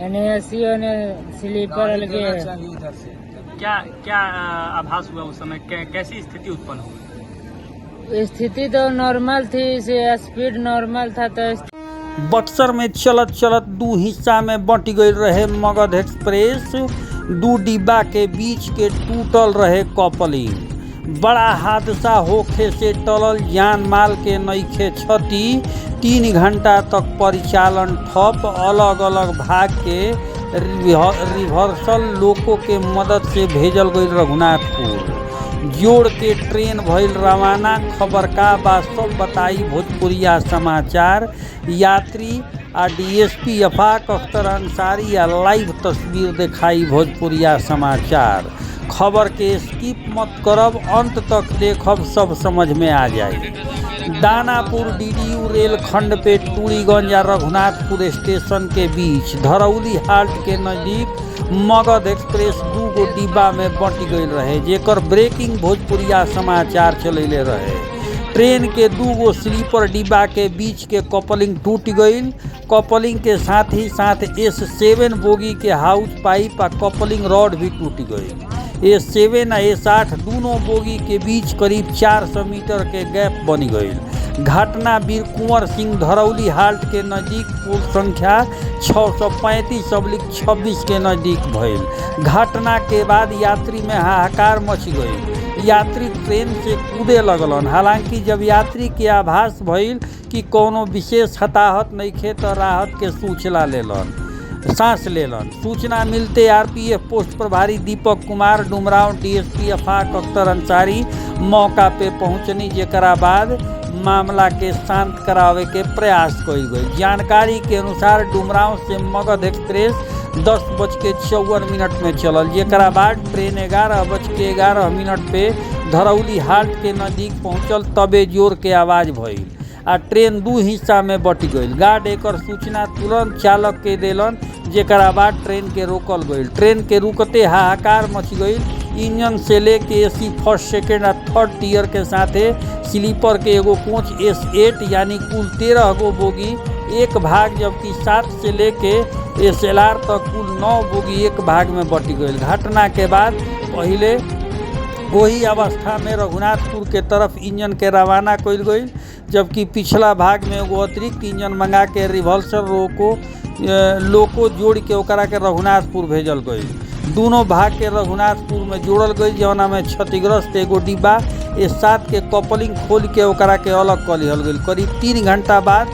AC और sleeper अलगे है। क्या क्या आभास हुआ उस समय, कैसी स्थिति उत्पन्न हुई? स्थिति तो नॉर्मल थी, स्पीड नॉर्मल था। तो बक्सर में चलत चलत दू हिस्सा में बंट गई रहे मगध एक्सप्रेस। दू डिब्बा के बीच के टूटल रहे कपलिंग। बड़ा हादसा होखे से टलल जान माल के नइखे क्षति। 3 घंटा तक परिचालन ठप। अलग अलग भाग के रिवर्सल लोको के मदद से भेजल गई रघुनाथपुर। जोड़ के ट्रेन भइल रवाना। खबर का बा सब बताई भोजपुरिया समाचार। यात्री आ डीएसपी अफाक अख्तर अंसारी आ लाइव तस्वीर दिखाई भोजपुरिया समाचार। खबर के स्किप मत करब, अंत तक देखब, सब समझ में आ जाए। दानापुर डीडीयू रेल खंड पे टूरीगंज और रघुनाथपुर स्टेशन के बीच धरौली हाल्ट के नजदीक मगध एक्सप्रेस 2 गो डिब्बा में बंट गई रहे, जेकर ब्रेकिंग भोजपुरिया समाचार चलेले रहे। ट्रेन के 2 गो स्लीपर डिब्बा के बीच के कपलिंग टूट गई। कपलिंग के साथ ही साथ S7 बोगी के हाउस पाइप और कपलिंग रॉड भी टूट गई। S7 और S8 दोनों बोगी के बीच करीब 400 मीटर के गैप बन गई। घटना वीर कुंवर सिंह धरौली हाल्ट के नज़दीक पुल संख्या 635/26 के नज़दीक भइल। घटना के बाद यात्री में हाहाकार मच गई। यात्री ट्रेन से कूदे लगलन। हालांकि जब यात्री के आभास भइल कि कोनो विशेष हताहत नइखे तो राहत के सांस लेलन। सूचना मिलते आरपीएफ पोस्ट प्रभारी दीपक कुमार डुमराव, डीएसपी अफाक अख्तर अंसारी मौका पे पहुंचनी, जेकरा बाद मामला के शांत करावे के प्रयास कइल गई। जानकारी के अनुसार डुमराव से मगध एक्सप्रेस 10:54 में चलल, जेकरा बाद ट्रेन 11:11 पे धरौली हाल्ट के नज़दीक पहुंचल। तबे जोर के आवाज़ भइल आ ट्रेन 2 हिस्सा में बट गई। गार्ड एकर सूचना तुरंत चालक के देलन, जेकरा बाद ट्रेन के रोकल गई। ट्रेन के रुकते हाहाकार मच गई। इंजन से लेके एसी फर्स्ट सेकेंड और थर्ड टियर के साथे स्लीपर के एगो कोच S8 यानी कुल 13 गो बोगी एक भाग, जबकि 7 से लेके SLR तक कुल 9 बोगी एक भाग में बट गई। घटना के बाद पहले वही अवस्था में रघुनाथपुर के तरफ इंजन के रवाना कइल गई, जबकि पिछला भाग में एगो अतिरिक्त इंजन मंगा के रिवर्सल लोको जोड़ के ओकरा के रघुनाथपुर भेजल गई। दोनों भाग के रघुनाथपुर में जोड़ल गई, जौना में क्षतिग्रस्त एगो डिब्बा S7 के कपलिंग खोल के ओकरा के अलग कर लिहल गई। करीब 3 घंटा बाद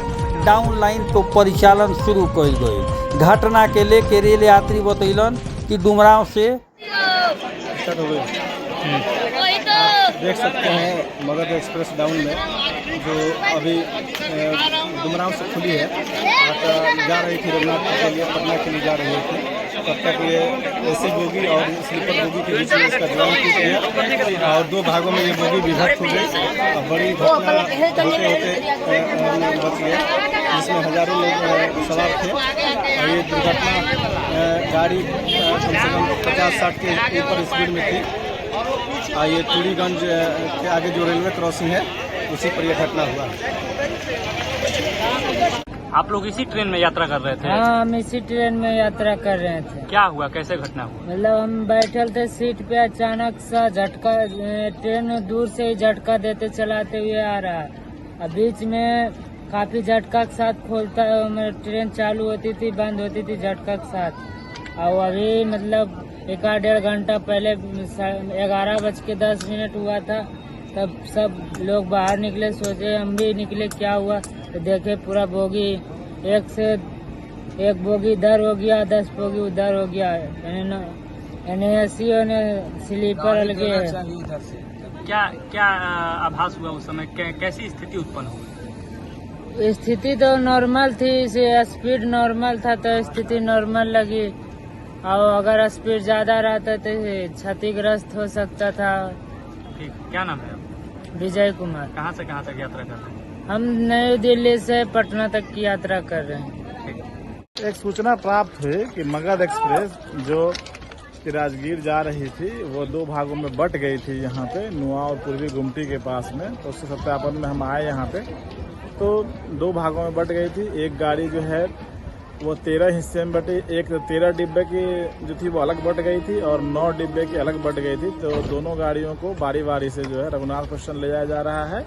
डाउन लाइन तो परिचालन शुरू कइल गई। घटना के लेके रेल यात्री बतैलन कि डुमराव से देख सकते हैं मगध एक्सप्रेस डाउन में जो अभी डुमराव से खुली है, जा रही थी रघुनाथपुर के लिए, पटना के लिए जा रही थी। तब तक ये एसी बोगी और स्लीपर बोगी के बीच में इसका जॉइंट टूट गया और 2 भागों में ये बोगी विभक्त हो गई और बड़ी घटना होते होते बच गया, जिसमें हजारों लोग सवार थे। और ये दुर्घटना गाड़ी कम से कम 50-60 के ऊपर स्पीड में थी। ये टूरीगंज के आगे जो रेलवे क्रॉसिंग है उसी पर यह घटना हुआ। आप लोग इसी ट्रेन में यात्रा कर रहे थे? हाँ, हम इसी ट्रेन में यात्रा कर रहे थे। क्या हुआ, कैसे घटना हुआ? मतलब हम बैठल थे सीट पे, अचानक सा झटका, ट्रेन दूर से ही झटका देते चलाते हुए आ रहा है। बीच में काफी झटका के साथ खोलता, ट्रेन चालू होती थी बंद होती थी झटका के साथ। और अभी मतलब 1-1.5 घंटा पहले 11:10 हुआ था, तब सब लोग बाहर निकले। सोचे हम भी निकले क्या हुआ, तो देखे पूरा बोगी एक से एक बोगी इधर हो गया, 10 बोगी उधर हो गया। एसी और स्लीपर अलगे है। क्या क्या आभास हुआ उस समय, कैसी स्थिति उत्पन्न हुई? स्थिति तो नॉर्मल थी, स्पीड नॉर्मल था तो स्थिति नॉर्मल लगी। और अगर स्पीड ज्यादा रहता तो क्षतिग्रस्त हो सकता था। ठीक, क्या नाम है? विजय कुमार। कहाँ से कहाँ तक यात्रा कर रहे हैं? हम नई दिल्ली से पटना तक की यात्रा कर रहे हैं। एक सूचना प्राप्त हुई कि मगध एक्सप्रेस जो कि राजगीर जा रही थी वो 2 भागों में बट गई थी, यहाँ पे नुआ और पूर्वी गुमटी के पास में। तो उसके सत्यापन में हम आए यहाँ पे, तो 2 भागों में बट गई थी। एक गाड़ी जो है वो 13 हिस्से में बटी, एक 13 डिब्बे की जो थी वो अलग बट गई थी और 9 डिब्बे की अलग बट गई थी। तो दोनों गाड़ियों को बारी बारी से जो है रघुनाथपुर स्टेशन ले जाया जा रहा है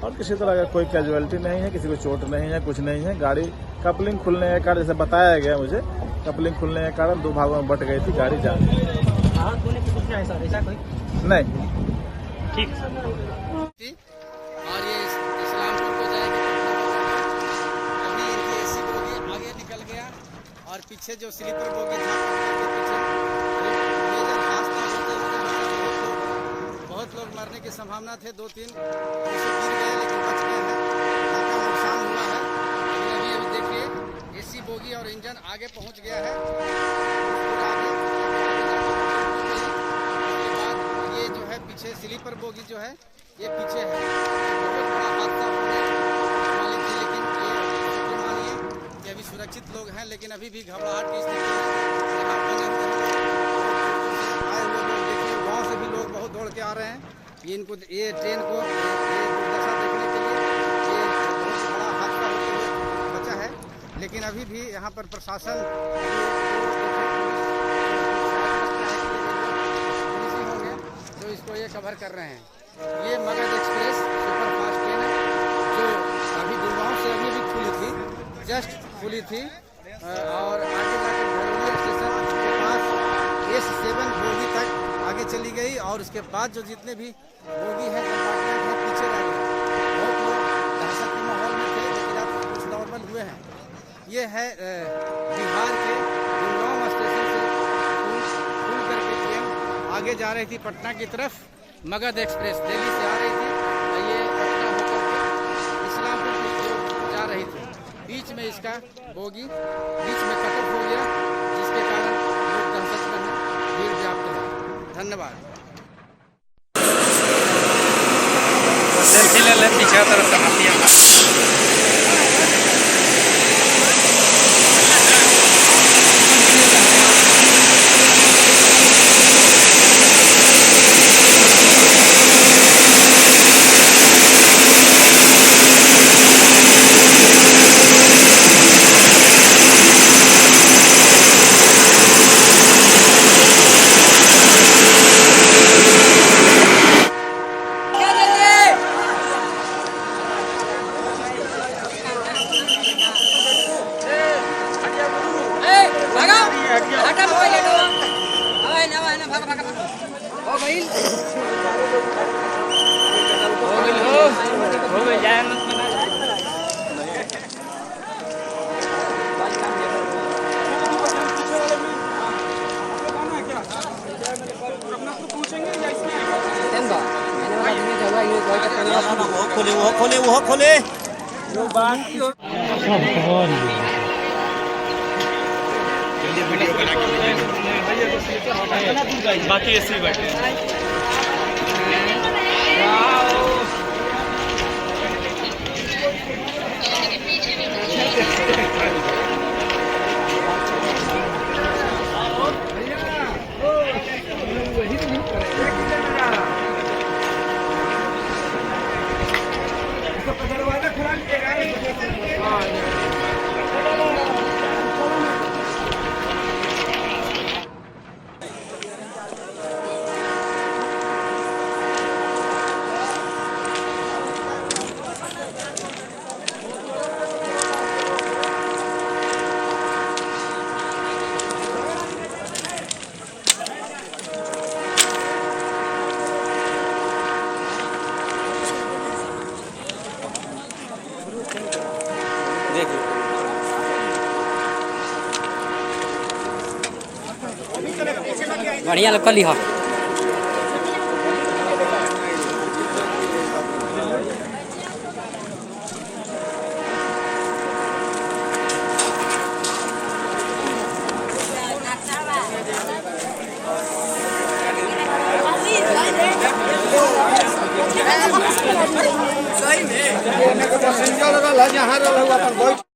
और किसी तरह का कोई कैजुअलिटी नहीं है, किसी को चोट नहीं है, कुछ नहीं है। गाड़ी कपलिंग खुलने के कारण, जैसे बताया गया मुझे, कपलिंग खुलने के कारण 2 भागों में बट गई थी गाड़ी जा रही है। नहीं, ठीक है सर। और ये इस्लामपुर को जाएगी। अभी इनकी एसी बोगी आगे निकल गया और पीछे जो स्लीपर बोगी था उसके पीछे मेजर हादसा होते हुए बहुत लोग मरने की संभावना थे। 2-3 गिर गए लेकिन बच गए हैं। काफी नुकसान हुआ है। लेकिन अभी देखिए एसी बोगी और इंजन आगे पहुंच गया है। ये जो है पीछे स्लीपर बोगी जो है ये पीछे है। बहुत बड़ा हादसा होने वाली थी, लेकिन ये मानिए कि अभी सुरक्षित लोग हैं, लेकिन अभी भी घबराहट की स्थिति है। यहाँ बने हुए आए हुए लोग देखिए, गाँव से भी लोग बहुत दौड़ के आ रहे हैं ये ट्रेन को दुर्दशा देखने के लिए। ये बहुत बड़ा हादसा होते हुए बचा है, लेकिन अभी भी यहाँ पर प्रशासन तो इसको ये कवर कर रहे हैं। ये Magadh express super fast train है जो अभी गुड़गांव से अभी खुली थी, जस्ट खुली थी और आगे जाकर भरौली स्टेशन के पास S7 बोगी तक आगे चली गई और उसके बाद जो जितने भी बोगी हैं कंपार्टमेंट हैं पीछे रह गए। बहुत लोग दहशत के माहौल में थे, लेकिन अब कुछ नॉर्मल हुए हैं। ये है बिहार के गुड़गांव स्टेशन से खुल करके ट्रेन आगे जा रही थी पटना की तरफ। मगध एक्सप्रेस दिल्ली से आ रही थी और ये पटना होकर के इस्लामपुर की ओर जा रही थी। बीच में इसका बोगी बीच में कट ऑफ हो गया, जिसके कारण लोग दहशत में हैं, भीड़ व्याप्त है। धन्यवाद। सेल्फी ले ले पीछे तरफ का खोले बाकी ऐसे बैठे बढ़िया लोग लिहा। सही में